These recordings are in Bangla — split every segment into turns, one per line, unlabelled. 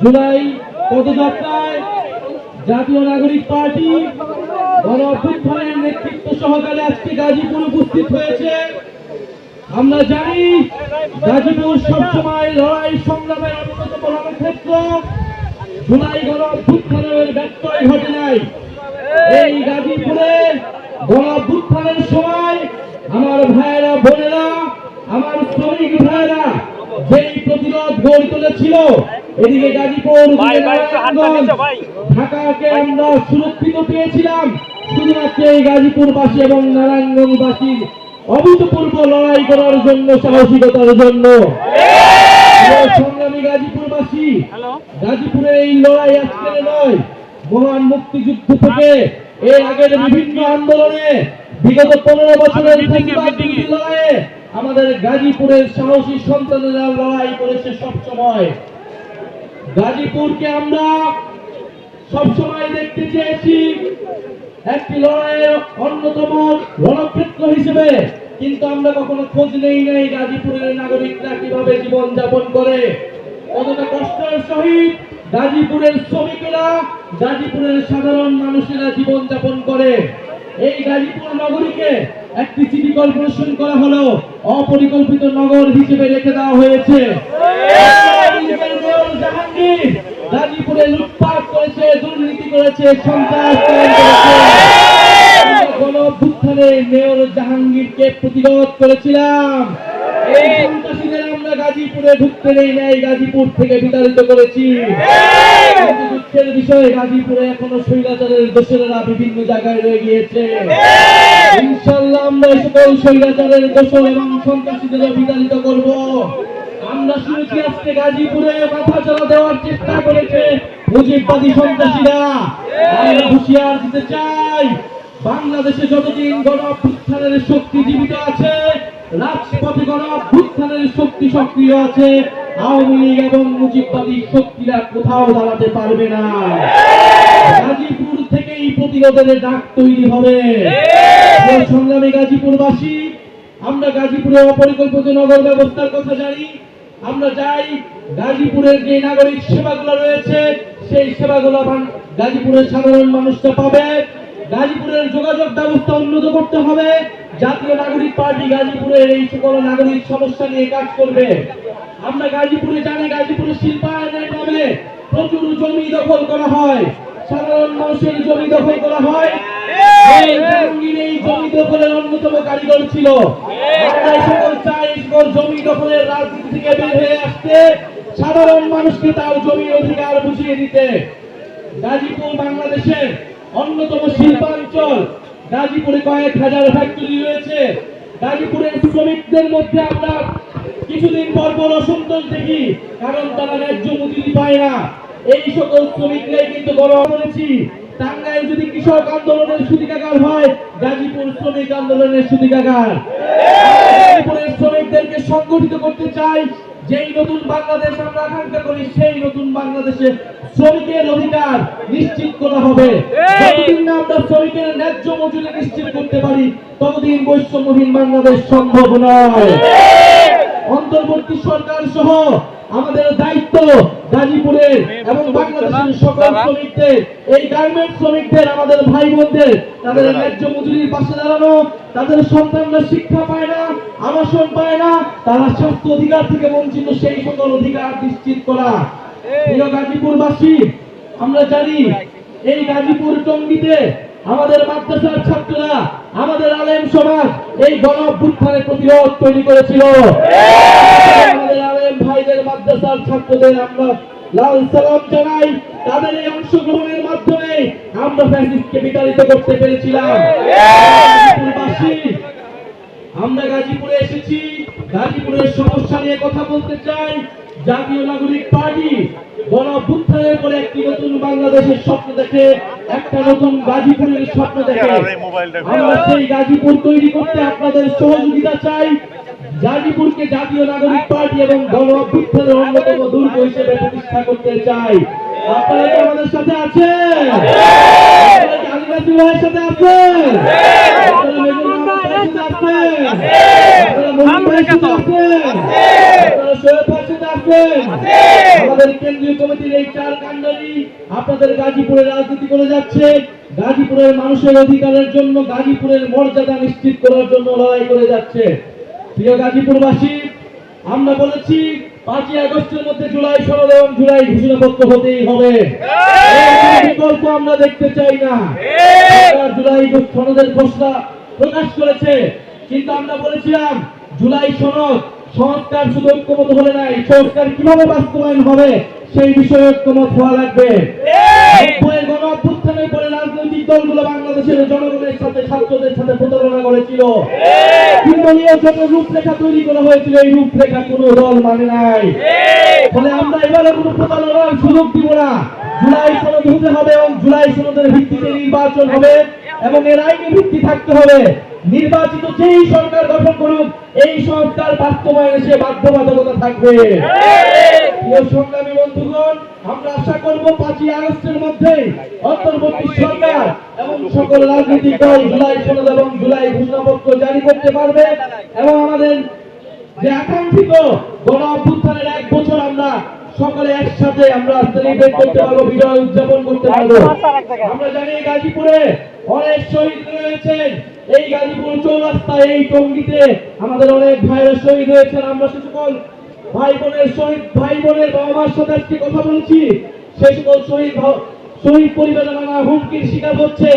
জুলাই পদযাত্রায় জাতীয় নাগরিক পার্টি গণ অভ্যুত্থানের নেতৃত্ব সহকারে আজকে গাজীপুর উপস্থিত হয়েছে। আমরা জানি গাজীপুর সবসময় লড়াই সংগ্রামের অন্যতম রণক্ষেত্র। জুলাই গণ অভ্যুত্থানের ব্যত্যয় ঘটে নাই। এই গাজীপুরে গণ অভ্যুত্থানের সময় আমার ভাইয়েরা বোনেরা, আমার শ্রমিক ভাইয়েরা যেই প্রতিরোধ গড়ে তুলেছিল, এদিকে গাজীপুর ঢাকাকে আমরা সুরক্ষিত পেয়েছিলাম শুধুমাত্র এই গাজীপুরবাসী এবং নারায়ণগঞ্জবাসীর অভূতপূর্ব লড়াই করার জন্য, সাহসিকতার জন্য। সংগ্রামী গাজীপুরবাসী, গাজীপুরের এই লড়াই আজকের নয়, মহান মুক্তিযুদ্ধ থেকে এর আগের বিভিন্ন আন্দোলনে বিগত 15 বছরের লড়াইয়ে আমাদের গাজীপুরের সাহসী সন্তানেরা লড়াই করেছে সবসময়। গাজীপুরকে আমরা সবসময় দেখতে চেয়েছি একটি লড়াইয়ের অন্যতম রণক্ষেত্র হিসেবে, কিন্তু আমরা কখনো খোঁজ নেই নাই গাজীপুরের নাগরিকরা কিভাবে জীবন যাপন করে, কতটা কষ্টের সহিত গাজীপুরের শ্রমিকেরা, গাজীপুরের সাধারণ মানুষেরা জীবন যাপন করে। এই গাজীপুর নগরীকে একটি সিটি কর্পোরেশন করা হলো, অপরিকল্পিত নগর হিসেবে রেখে দেওয়া হয়েছে। জাহাঙ্গীর গাজীপুরে লুটপাট করেছে, দুর্নীতি করেছে, সন্ত্রাস করেছে। গণ অভ্যুত্থানে মেয়র জাহাঙ্গীরকে প্রতিরোধ করেছিলাম। এই সন্ত্রাসীদের আমরা গাজীপুরে ঢুকতে নেই নাই, গাজীপুর থেকে বিতাড়িত করেছি। কিন্তু দুঃখের বিষয়, গাজীপুরে এখনো স্বৈরাচারের দোসরেরা বিভিন্ন জায়গায় রয়ে গিয়েছে। ইনশাআল্লাহ আমরা এই সকল স্বৈরাচারের দোসর এবং সন্ত্রাসীদের বিতাড়িত করব। আমরা শুনেছি আজকে গাজীপুরে মাথা চালা দেওয়ার চেষ্টা করেছে মুজিববাদী সন্ত্রাসীরা। আমরা হুঁশিয়ার দিতে চাই, বাংলাদেশে যতদিন গণ অভ্যুত্থানের শক্তি জীবিত আছে, রাজপথে গণ অভ্যুত্থানের শক্তি সক্রিয় আছে, আওয়ামী লীগ এবং মুজিববাদী শক্তিরা কোথাও দাঁড়াতে পারবে না। গাজীপুর থেকেই প্রতিরোধের ডাক তৈরি হবে। সংগ্রামী গাজীপুরবাসী, আমরা গাজীপুরে অপরিকল্পিত নগর ব্যবস্থার কথা জানি। আমরা চাই গাজীপুরের যে নাগরিক সেবাগুলো রয়েছে, সেই সেবাগুলো গাজীপুরের সাধারণ মানুষরা পাবে। গাজীপুরের যোগাযোগ ব্যবস্থা উন্নত করতে হবে। জাতীয় নাগরিক পার্টি গাজীপুরের এই সকল নাগরিক সমস্যা নিয়ে কাজ করবে। আমরা গাজীপুরে জানি, গাজীপুরের শিল্পায়নের নামে প্রচুর জমি দখল করা হয়, সাধারণ মানুষের জমি দখল করা হয়। এই জমি দখলের অন্যতম কারিগর ছিল। আমরা সকল চাই সকল জমি দখলের রাজনীতি থেকে বের হয়ে আসতে, সাধারণ মানুষকে তার জমির অধিকার বুঝিয়ে দিতে। গাজীপুর বাংলাদেশের অন্যতম শিল্পাঞ্চল। গাজীপুরে কয়েক হাজার ফ্যাক্টরি রয়েছে। গাজীপুরের শ্রমিকদের মধ্যে আমরা কিছুদিন পর পর অসন্তোষ দেখি, কারণ তারা ন্যায্য মজুরি পায় না। এই সকল শ্রমিকরাই কিন্তু বড় করেছি। টাঙ্গাইল যদি কৃষক আন্দোলনের সূতিকাগার হয়, গাজীপুর শ্রমিক আন্দোলনের সূতিকাগার। গাজীপুরের শ্রমিকদেরকে সংগঠিত করতে চাই। যেই নতুন বাংলাদেশ আমরা আকাঙ্ক্ষা করি, সেই নতুন বাংলাদেশে শ্রমিকের অধিকার নিশ্চিত করা হবে। যতদিন না আমরা শ্রমিকের ন্যায্য মজুরি নিশ্চিত করতে পারি, ততদিন বৈষম্যহীন বাংলাদেশ সম্ভব নয়। অন্তর্বর্তী সরকার সহ আমাদের দায়িত্ব গাজীপুরের এবং বাংলাদেশের সকল শ্রমিকদের, এই গার্মেন্টস শ্রমিকদের, আমাদের ভাই বোনদের তাদের ন্যায্য মজুরির পাশে দাঁড়ানো। তাদের সন্তানরা শিক্ষা পায় না, আবাসন পায় না, তারা স্বাস্থ্য অধিকার থেকে বঞ্চিত, সেই সকল অধিকার নিশ্চিত করা। প্রিয় গাজীপুরবাসী, আমরা জানি এই গাজীপুর টঙ্গীতে আমাদের মাদ্রাসার ছাত্ররা, আমাদের আলেম সমাজ এই গণ অভ্যুত্থানের প্রতিরোধ তৈরি করেছিল। আমাদের আলেম ভাইদের, মাদ্রাসার ছাত্রদের আমরা লাল সালাম জানাই। তাদের এই অংশগ্রহণের মাধ্যমে আমরা ফ্যাসিস্টকে বিতাড়িত করতে পেরেছিলাম। আমরা গাজীপুরে এসেছি, গাজীপুরের সমস্যা নিয়ে কথা বলতে চাই। জাতীয় নাগরিক পার্টি গণ অভ্যুত্থানের পরে একটি নতুন বাংলাদেশের স্বপ্ন দেখে, একটা নতুন গাজীপুরের স্বপ্ন দেখে। আমরা সেই গাজীপুর তৈরি করতে আপনাদের সহযোগিতা চাই। গাজীপুরকে জাতীয় নাগরিক পার্টি এবং গণ অভ্যুত্থানের অন্যতম দুর্গ হিসেবে প্রতিষ্ঠা করতে চাই। আপনারা কি আমাদের সাথে আছেন? আদিবাসী ভাইয়ের সাথে আছেন? আপনারা মেজর সাথে আছেন? আপনারা মহিলা সাথে আছেন? আপনারা সৈয়দ ভাইয়ের সাথে আছেন? আছেন? আমাদের কেন্দ্রীয় কমিটির এই 4 কাণ্ডারি আপনাদের গাজীপুরে রাজনীতি করে যাচ্ছে, গাজীপুরের মানুষের অধিকারের জন্য, গাজীপুরের মর্যাদা নিশ্চিত করার জন্য লড়াই করে যাচ্ছে। প্রিয় গাজীপুরবাসী, আমরা বলেছি 5ই আগস্টের মধ্যে জুলাই সনদ এবং জুলাই ঘোষণাপত্র হতেই হবে। এর বিকল্প আমরা দেখতে চাই না। সরকার জুলাই সনদের ঘোষণা প্রকাশ করেছে, কিন্তু আমরা বলেছিলাম জুলাই সনদ সংস্কার শুধু ঐক্যমত হলে নাই, সংস্কার কিভাবে বাস্তবায়ন হবে সেই বিষয়ে ঐক্যমত হওয়া লাগবে। গণ অভ্যুত্থানের পরে রাজনৈতিক দলগুলো বাংলাদেশের জনগণের সাথে, ছাত্রদের সাথে প্রতারণা করেছিল। তৃণমূলীয় যত রূপরেখা তৈরি করা হয়েছিল, এই রূপরেখা কোনো দল মানে নাই। ফলে আমরা এবারে কোনো প্রতারণার সুযোগ দিব না। জুলাই সনদ হতে হবে এবং জুলাই সনদের ভিত্তিতে নির্বাচন হবে এবং এর আইনি ভিত্তি থাকতে হবে। নির্বাচিত যেই সরকার গঠন করুক, এই সরকার বাস্তবায়নে সে বাধ্যবাধকতা থাকবে। প্রিয় সংগ্রামী বন্ধুগণ, আমরা আশা করব 5ই আগস্টের মধ্যে অন্তর্বর্তী সরকার এবং সকল রাজনৈতিক দল জুলাই সনদ এবং জুলাই ঘোষণাপত্র জারি করতে পারবে এবং আমাদের যে আকাঙ্ক্ষিত গণ অভ্যুত্থানের 1 বছর আমরা সকলে একসাথে আমরা সেলিব্রেট করতে পারবো, বিজয় উদযাপন করতে পারবো। আমরা জানি গাজীপুরে অনেক শহীদ রয়েছেন। এই গাজীপুর চৌরাস্তায়, এই টঙ্গীতে আমাদের অনেক ভাইরা শহীদ হয়েছেন। আমরা সে সকল ভাই বোনের বাবা মার সাথে আজকে কথা বলছি। সেই সকল শহীদ পরিবারের নানা হুমকির শিকার হচ্ছে।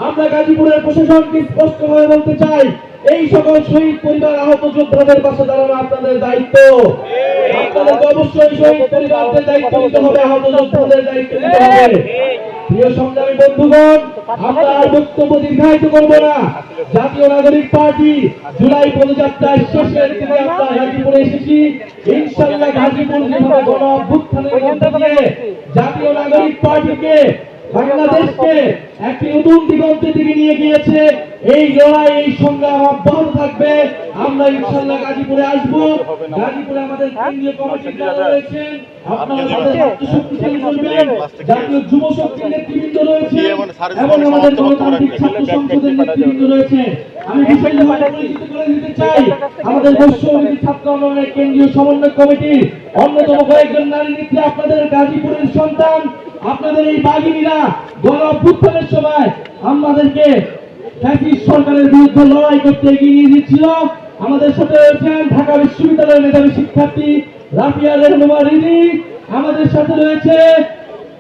আমরা গাজীপুরের প্রশাসনকে স্পষ্টভাবে বলতে চাই, এই সকল শহীদ পরিবার, আহত যোদ্ধাদের পাশে দাঁড়ানো আপনাদের দায়িত্ব। আপনাদেরকে অবশ্যই শহীদ পরিবারদের দায়িত্ব নিতে হবে, আহত যোদ্ধাদের দায়িত্ব নিতে হবে। প্রিয় সংগ্রামী বন্ধুগণ, আমরা আর বক্তব্য দীর্ঘায়িত করব না। জাতীয় নাগরিক পার্টি জুলাই পদযাত্রার শেষের দিকে আমরা গাজীপুরে এসেছি। ইনশাআল্লাহ গাজীপুর যেভাবে গণ অভ্যুত্থানের মধ্যে দিয়ে জাতীয় নাগরিক পার্টিকে, বাংলাদেশকে একটি নতুন দিগন্তের দিকে নিয়ে গিয়েছে, এই লড়াই, এই সংগ্রাম অব্যাহত থাকবে। আমরা ইনশাআল্লাহ গাজীপুরে আসবো। গাজীপুরে আমাদের কেন্দ্রীয় কমিটির যারা রয়েছেন, আপনারা তাদের শক্তিশালী করবেন। জাতীয় যুব শক্তির নেতৃবৃন্দ রয়েছে এবং আমাদের গণতান্ত্রিক ছাত্র সংসদের নেতৃবৃন্দ রয়েছে। আমি বিষয়টা পরিচিত করে দিতে চাই, আমাদের বৈশ্ববিধি ছাত্র আন্দোলনের কেন্দ্রীয় সমন্বয় কমিটির অন্যতম কয়েকজন নারী নেত্রী আপনাদের গাজীপুরের সন্তান। আপনাদের এই বাঘিনীরা গণ অভ্যুত্থানের সময় আমাদেরকে ফ্যাসিস্ট সরকারের বিরুদ্ধে লড়াই করতে এগিয়ে নিয়ে দিচ্ছিল। আমাদের সাথে রয়েছেন ঢাকা বিশ্ববিদ্যালয়ের মেধাবী শিক্ষার্থী রাফিয়া রেহনুমা রিনি, আমাদের সাথে রয়েছে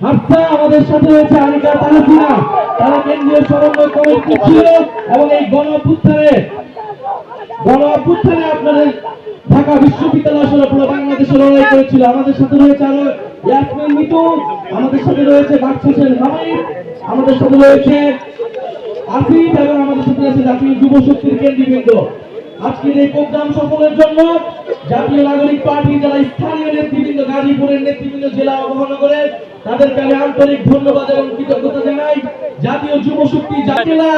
হাফসা, আমাদের সাথে রয়েছে আনিকা তাহসিনা। তারা কেন্দ্রীয় সমন্বয় কমিটি ছিল এবং এই গণ অভ্যুত্থানে আপনাদের ঢাকা বিশ্ববিদ্যালয় আসলে পুরো বাংলাদেশে লড়াই করেছিল। আমাদের সাথে রয়েছে আরো ইয়াসমিন মিতু, আমাদের সাথে রয়েছে বাকশাসের হামিদ, আমাদের সাথে রয়েছে আসিফ এবং আমাদের সাথে রয়েছে জাতীয় যুব শক্তির কেন্দ্রবৃন্দ। আজকের এই প্রোগ্রাম সফলের জন্য জাতীয় নাগরিক পার্টির যারা স্থানীয় নেতৃবৃন্দ, গাজীপুরের নেতৃবৃন্দ, জেলা ও মহানগরের, তাদেরকে আমি আন্তরিক ধন্যবাদ এবং কৃতজ্ঞতা জানাই। জাতীয় যুব শক্তি জনতা